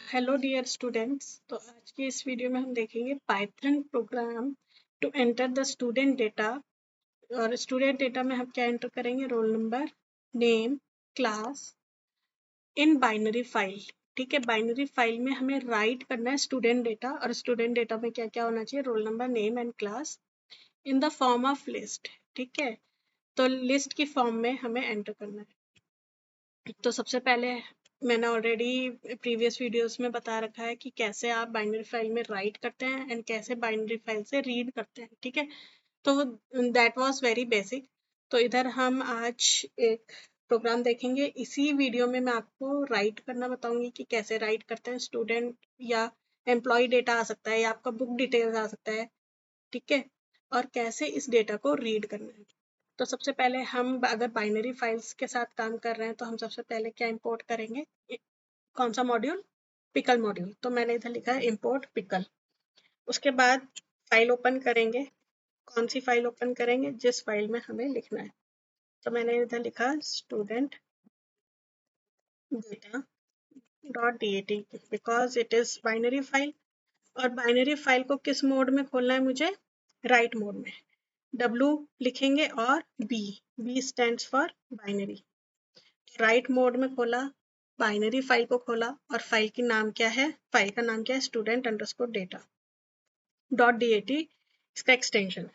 Hello dear students. तो आज की इस वीडियो में हम देखेंगे Python program to enter the student data. और स्टूडेंट डेटा में हम क्या एंटर करेंगे? Roll number, name, class in binary file. ठीक है, बाइनरी फाइल में हमें राइट करना है स्टूडेंट डेटा। और स्टूडेंट डेटा में क्या क्या होना चाहिए? Roll number, name and class in the form of list. ठीक है, तो लिस्ट की फॉर्म में हमें एंटर करना है। तो सबसे पहले मैंने ऑलरेडी प्रीवियस वीडियोस में बता रखा है कि कैसे आप बाइनरी फाइल में राइट करते हैं एंड कैसे बाइनरी फाइल से रीड करते हैं। ठीक है, तो दैट वाज वेरी बेसिक। तो इधर हम आज एक प्रोग्राम देखेंगे। इसी वीडियो में मैं आपको राइट करना बताऊंगी कि कैसे राइट करते हैं। स्टूडेंट या एम्प्लॉय डेटा आ सकता है या आपका बुक डिटेल्स आ सकता है। ठीक है, और कैसे इस डेटा को रीड करना है। तो सबसे पहले हम अगर बाइनरी फाइल्स के साथ काम कर रहे हैं तो हम सबसे पहले क्या इंपोर्ट करेंगे? कौन सा मॉड्यूल? Pickle module. तो मैंने इधर लिखा है इंपोर्ट पिकल। उसके बाद फाइल ओपन करेंगे। कौन सी फाइल ओपन करेंगे? जिस फाइल में हमें लिखना है। तो मैंने इधर लिखा student data dot DAT because it is binary file. और बाइनरी फाइल को किस मोड में खोलना है मुझे? राइट मोड में। W लिखेंगे और B stands for binary. Write mode में खोला, बाइनरी फाइल को खोला और फाइल की नाम क्या है? फाइल का नाम क्या है? Student underscore data dot DAT इसका एक्सटेंशन है।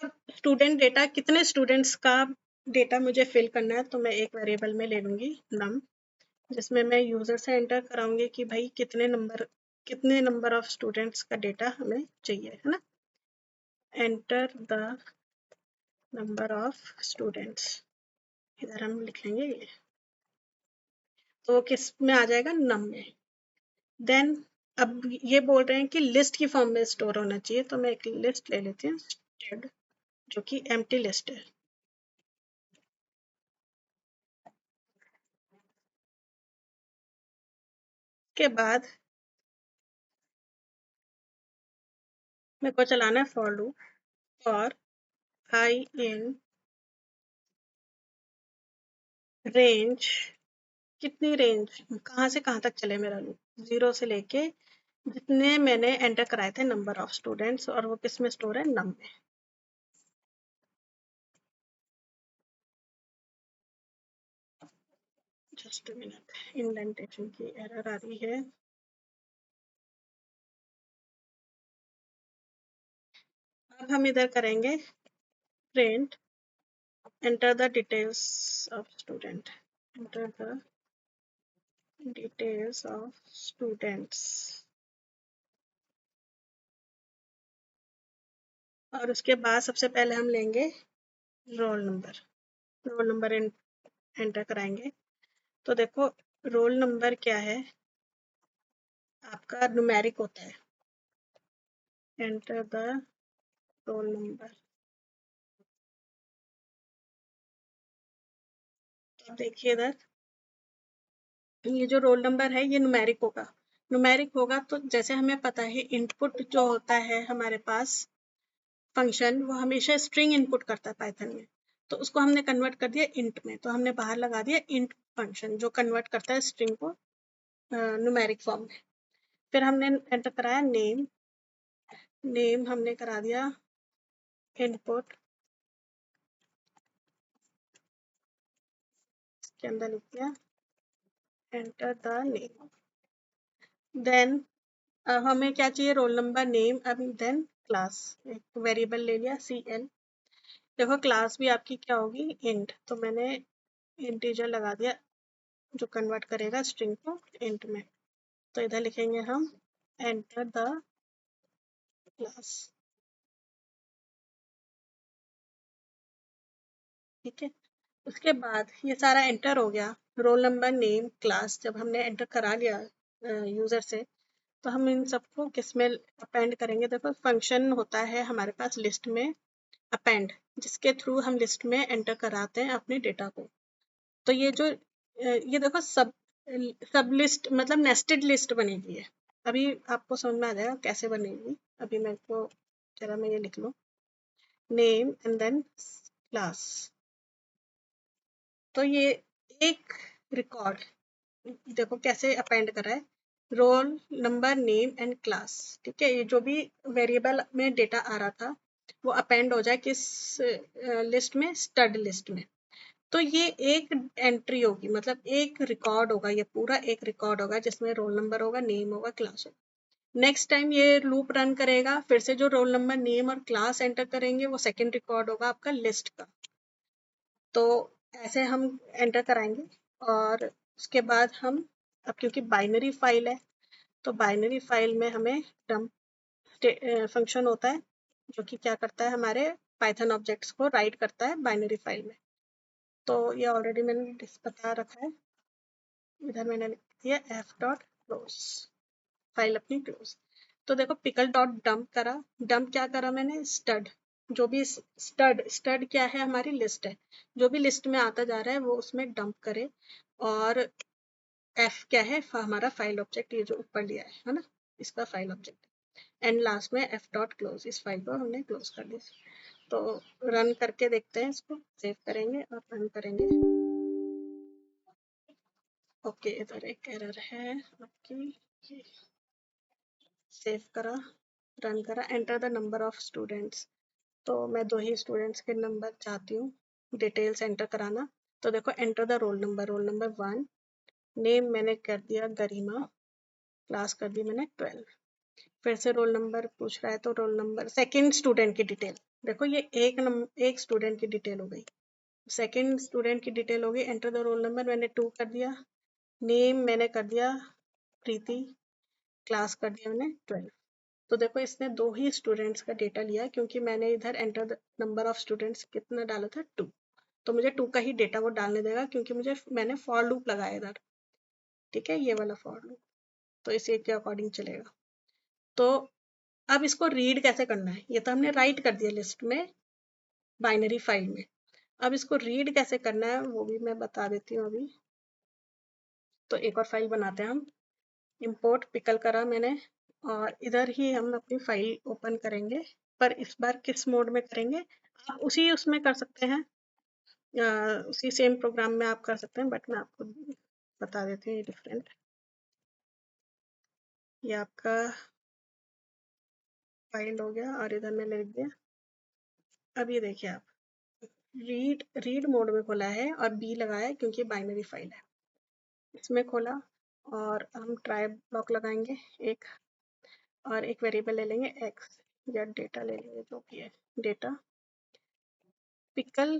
अब स्टूडेंट डेटा, कितने स्टूडेंट्स का डेटा मुझे फिल करना है? तो मैं एक वेरिएबल में ले लूंगी नम, जिसमें मैं यूजर से एंटर कराऊंगी कि भाई कितने नंबर ऑफ स्टूडेंट्स का डेटा हमें चाहिए, है ना। Enter the number of students, इधर हम लिख लेंगे ये। तो किस में आ जाएगा? नम में। देन अब ये बोल रहे हैं कि लिस्ट की फॉर्म में स्टोर होना चाहिए, तो मैं एक लिस्ट ले लेती हूँ स्टेड, जो कि एम्प्टी लिस्ट है। के बाद मेरे को चलाना है for loop. For I in range, कितनी रेंज, कहाँ से कहाँ तक चले मेरा लूप? 0 से लेके जितने मैंने एंटर कराए थे नंबर ऑफ स्टूडेंट्स, और वो किस में स्टोर है? नम में। जस्ट मिनट, इंडेंटेशन की एरर आ रही है। अब हम इधर करेंगे print enter the details of student, enter the details of students। और उसके बाद सबसे पहले हम लेंगे roll number. Roll number enter कराएंगे। तो देखो, रोल नंबर क्या है? आपका न्यूमेरिक होता है। Enter the roll number. तो देखिए इधर, ये जो रोल नंबर है ये न्यूमेरिक होगा। न्यूमेरिक होगा तो जैसे हमें पता है इनपुट जो होता है हमारे पास फंक्शन, वो हमेशा स्ट्रिंग इनपुट करता है पाइथन में। तो उसको हमने कन्वर्ट कर दिया इंट में, तो हमने बाहर लगा दिया इंट फंक्शन, जो कन्वर्ट करता है स्ट्रिंग को न्यूमेरिक फॉर्म में। फिर हमने एंटर कराया नेम। नेम हमने करा दिया इनपुट, के अंदर लिख दिया एंटर द नेम। देन हमें क्या चाहिए? रोल नंबर, नेम, अब देन क्लास। एक वेरिएबल ले लिया CL। देखो क्लास भी आपकी क्या होगी? इंट। तो मैंने इंटीजर लगा दिया जो कन्वर्ट करेगा स्ट्रिंग को इंट में। तो इधर लिखेंगे हम एंटर द क्लास। ठीक है, उसके बाद ये सारा एंटर हो गया। रोल नंबर, नेम, क्लास जब हमने एंटर करा लिया यूजर से, तो हम इन सबको किस में अपेंड करेंगे? देखो फंक्शन होता है हमारे पास लिस्ट में अपेंड, जिसके थ्रू हम लिस्ट में एंटर कराते हैं अपने डेटा को। तो ये जो ये देखो सब लिस्ट मतलब नेस्टेड लिस्ट बनेगी है। अभी आपको समझ में आ जाएगा कैसे बनेगी। अभी मेरे को जरा मैं ये लिख लूँ, नेम एंड देन क्लास। तो ये एक रिकॉर्ड देखो कैसे अपेंड कर रहा है। Role number name and class. ठीक है, ये जो भी वेरिएबल में डेटा आ रहा था वो अपेंड हो जाए किस लिस्ट में, स्टड लिस्ट में। तो ये एक एंट्री होगी, मतलब एक रिकॉर्ड होगा, ये पूरा एक रिकॉर्ड होगा जिसमें रोल नंबर होगा, नेम होगा, क्लास होगा। नेक्स्ट टाइम ये लूप रन करेगा, फिर से जो रोल नंबर नेम और क्लास एंटर करेंगे वो सेकंड रिकॉर्ड होगा आपका लिस्ट का। तो ऐसे हम एंटर कराएंगे और उसके बाद हम, अब क्योंकि बाइनरी फाइल है तो बाइनरी फाइल में हमें डंप फंक्शन होता है जो कि क्या करता है, हमारे पाइथन ऑब्जेक्ट्स को राइट करता है बाइनरी फाइल में। तो ये ऑलरेडी मैंने बता रखा है, इधर मैंने लिख दिया एफ डॉट क्लोज, फाइल अपनी क्लोज। तो देखो पिकल डॉट डंप करा, डंप क्या करा मैंने, स्टड, जो भी स्टड, स्टड क्या है, हमारी लिस्ट है, जो भी लिस्ट में आता जा रहा है वो उसमें डंप करे। और एफ क्या है, हमारा फाइल ऑब्जेक्ट, ये जो ऊपर लिया है ना, इसका फाइल ऑब्जेक्ट। एंड लास्ट में एफ डॉट क्लोज, इस फाइल को हमने क्लोज कर दिया। तो रन करके देखते हैं, इसको सेव करेंगे और रन करेंगे। ओके, इधर एक एरर है आपकी, सेव करा, रन करा, enter the number of students. तो मैं 2 ही स्टूडेंट्स के नंबर चाहती हूँ डिटेल्स एंटर कराना। तो देखो enter the roll number 1, name मैंने कर दिया गरिमा, क्लास कर दी मैंने 12। फिर से रोल नंबर पूछ रहा है तो रोल नंबर, सेकंड स्टूडेंट की डिटेल, देखो ये एक स्टूडेंट की डिटेल हो गई, सेकंड स्टूडेंट की डिटेल हो गई। एंटर द रोल नंबर मैंने 2 कर दिया, नेम मैंने कर दिया प्रीति, क्लास कर दिया मैंने 12। तो देखो इसने 2 ही स्टूडेंट्स का डेटा लिया क्योंकि मैंने इधर enter the number of students कितना डाला था, 2। तो मुझे 2 का ही डेटा वो डालने देगा क्योंकि मैंने फॉर लूप लगाया इधर। ठीक है, ये वाला फॉर लूप, तो इसी के अकॉर्डिंग चलेगा। तो अब इसको रीड कैसे करना है, ये तो हमने राइट कर दिया लिस्ट में, बाइनरी फाइल में। अब इसको रीड कैसे करना है वो भी मैं बता देती हूँ अभी। तो एक और फाइल बनाते हैं हम, इंपोर्ट पिकल करा मैंने, और इधर ही हम अपनी फाइल ओपन करेंगे, पर इस बार किस मोड में करेंगे, आप उसी उसमें कर सकते हैं, उसी सेम प्रोग्राम में आप कर सकते हैं, बट मैं आपको बता देती हूँ ये डिफरेंट। ये आपका फाइल हो गया और इधर मैंने लिख दिया। अब ये देखिए आप, रीड मोड में खोला है और बी लगाया है क्योंकि बाइनरी फाइल है, इसमें खोला। और हम ट्राई ब्लॉक लगाएंगे एक, और एक वेरिएबल ले लेंगे एक्स, या डेटा ले लेंगे जो भी है data, pickle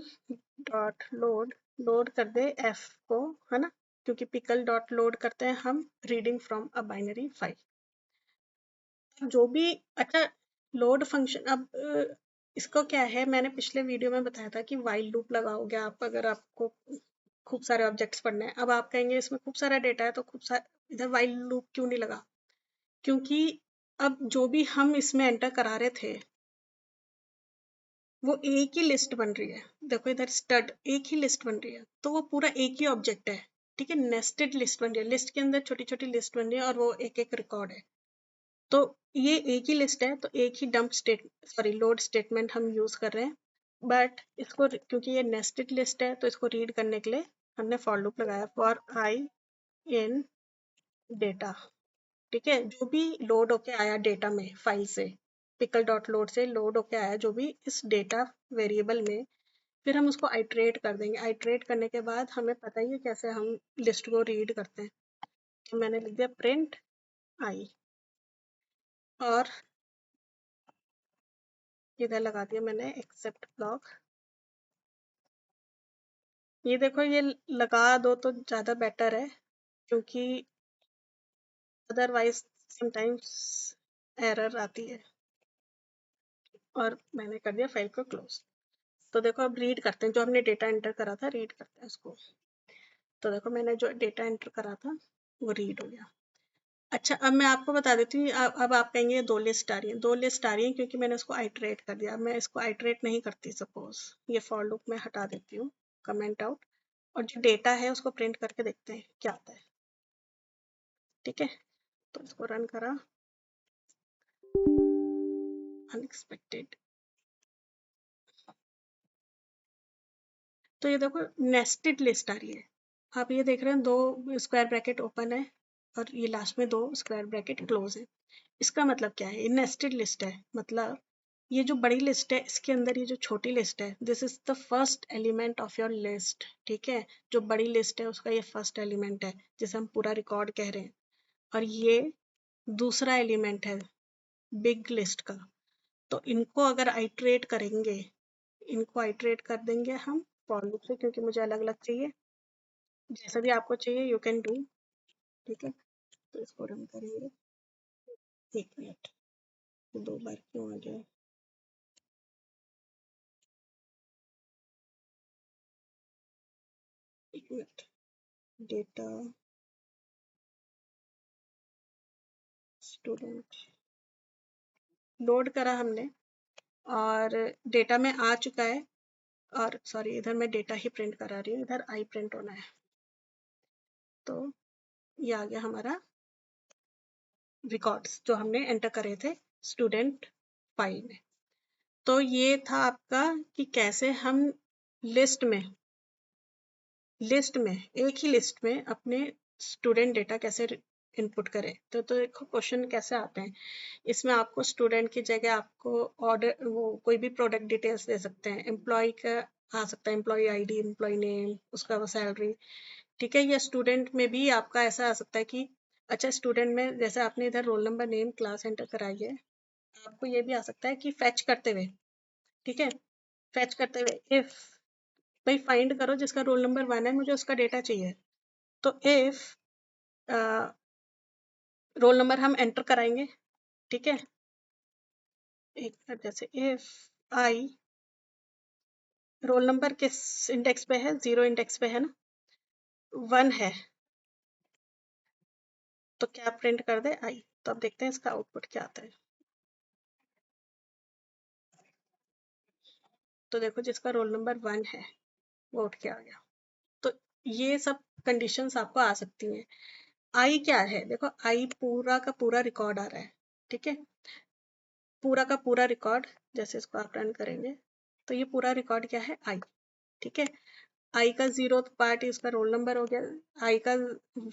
dot load, load कर दे एफ को, है ना, क्योंकि पिकल डॉट लोड करते हैं हम reading from a binary file. जो भी, अच्छा, लोड फंक्शन, अब इसको क्या है, मैंने पिछले वीडियो में बताया था कि वाइल लूप लगाओगे आप, अगर आपको खूब सारे ऑब्जेक्ट्स पढ़ने हैं। अब आप कहेंगे इसमें खूब सारा डेटा है तो खूब सारा, इधर वाइल लूप क्यों नहीं लगा, क्योंकि अब जो भी हम इसमें एंटर करा रहे थे वो एक ही लिस्ट बन रही है। देखो इधर स्टड, एक ही लिस्ट बन रही है, तो वो पूरा एक ही ऑब्जेक्ट है। ठीक है, नेस्टेड लिस्ट बन रही है, लिस्ट के अंदर छोटी छोटी लिस्ट बन रही है और वो एक एक रिकॉर्ड है। तो ये एक ही लिस्ट है, तो एक ही dump state, sorry load statement हम यूज कर रहे हैं। बट इसको क्योंकि ये नेस्टेड लिस्ट है तो इसको रीड करने के लिए हमने फॉर लूप लगाया, फॉर आई इन डेटा। ठीक है, जो भी लोड होके आया डेटा में फाइल से, पिकल डॉट लोड से लोड होके आया जो भी इस डेटा वेरिएबल में, फिर हम उसको आइट्रेट कर देंगे। आइट्रेट करने के बाद हमें पता ही है कैसे हम लिस्ट को रीड करते हैं। तो मैंने लिख दिया प्रिंट आई, और इधर लगा दिया मैंने एक्सेप्ट ब्लॉक। ये देखो ये लगा दो तो ज़्यादा बेटर है, क्योंकि अदरवाइज समटाइम्स एरर आती है। और मैंने कर दिया फाइल को क्लोज। तो देखो अब रीड करते हैं, जो हमने डेटा एंटर करा था रीड करते हैं उसको। तो देखो मैंने जो डेटा एंटर करा था वो रीड हो गया। अच्छा, अब मैं आपको बता देती हूँ, अब आप कहेंगे ये 2 लिस्ट आ रही है, 2 लिस्ट आ रही है क्योंकि मैंने उसको आइट्रेट कर दिया। अब मैं इसको आइट्रेट नहीं करती, सपोज ये फॉर लूप में हटा देती हूँ, कमेंट आउट, और जो डेटा है उसको प्रिंट करके देखते हैं क्या आता है। ठीक है, तो इसको रन करा, अनएक्सपेक्टेड। तो ये देखो नेस्टेड लिस्ट आ रही है, आप ये देख रहे हैं 2 स्क्वायर ब्रैकेट ओपन है, और ये लास्ट में 2 स्क्वायर ब्रैकेट क्लोज है। इसका मतलब क्या है? ये नेस्टेड लिस्ट है, मतलब ये जो बड़ी लिस्ट है इसके अंदर ये जो छोटी लिस्ट है, this is the first element of your list. ठीक है, जो बड़ी लिस्ट है उसका ये फर्स्ट एलिमेंट है जिसे हम पूरा रिकॉर्ड कह रहे हैं, और ये दूसरा एलिमेंट है बिग लिस्ट का। तो इनको अगर आइट्रेट करेंगे, इनको आइट्रेट कर देंगे हम फॉर लूप से, क्योंकि मुझे अलग अलग चाहिए, जैसा भी आपको चाहिए यू कैन डू। ठीक है, तो इसको रन करेंगे। 1 मिनट, 2 बार क्यों आ गया? एक मिनट, डेटा स्टूडेंट लोड करा हमने और डेटा में आ चुका है। और सॉरी, इधर मैं डेटा ही प्रिंट करा रही हूँ, इधर आई प्रिंट होना है। तो ये आ गया हमारा रिकॉर्ड्स जो हमने एंटर करे थे स्टूडेंट फाइल में। तो ये था आपका कि कैसे हम लिस्ट में एक ही लिस्ट में अपने स्टूडेंट डेटा कैसे इनपुट करें। तो देखो क्वेश्चन कैसे आते हैं इसमें। आपको स्टूडेंट की जगह आपको ऑर्डर वो कोई भी प्रोडक्ट डिटेल्स दे सकते हैं, एम्प्लॉय का आ सकता है, एम्प्लॉय आईडी, एम्प्लॉय नेम, उसका वो सैलरी। ठीक है, या स्टूडेंट में भी आपका ऐसा आ सकता है कि अच्छा स्टूडेंट में जैसे आपने इधर role number name class enter कराई है, आपको ये भी आ सकता है कि फैच करते हुए, ठीक है, फैच करते हुए इफ भाई फाइंड करो जिसका रोल नंबर 1 है, मुझे उसका डेटा चाहिए। तो इफ रोल नंबर हम एंटर कराएंगे, ठीक है, एक बार जैसे इफ आई रोल नंबर किस इंडेक्स पे है, 0 इंडेक्स पे है ना, 1 है, तो क्या प्रिंट कर दे आई। तो अब देखते हैं इसका आउटपुट क्या आता है। तो देखो जिसका रोल नंबर 1 है वो उठ के आ गया। तो ये सब कंडीशंस आपको आ सकती हैं। आई क्या है, देखो आई पूरा का पूरा रिकॉर्ड आ रहा है। ठीक है, पूरा का पूरा रिकॉर्ड, जैसे इसको आप रन करेंगे तो ये पूरा रिकॉर्ड क्या है, आई। ठीक है, आई का 0th पार्ट इसका रोल नंबर हो गया, आई का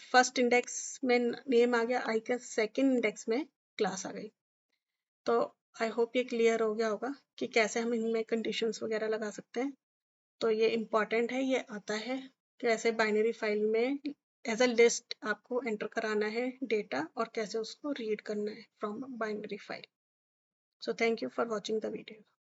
फर्स्ट इंडेक्स में नेम आ गया, आई का सेकंड इंडेक्स में क्लास आ गई। तो आई होप ये क्लियर हो गया होगा कि कैसे हम इनमें कंडीशंस वगैरह लगा सकते हैं। तो ये इम्पॉर्टेंट है, ये आता है कैसे बाइनरी फाइल में एज अ लिस्ट आपको एंटर कराना है डेटा और कैसे उसको रीड करना है from binary file. So thank you for watching the video.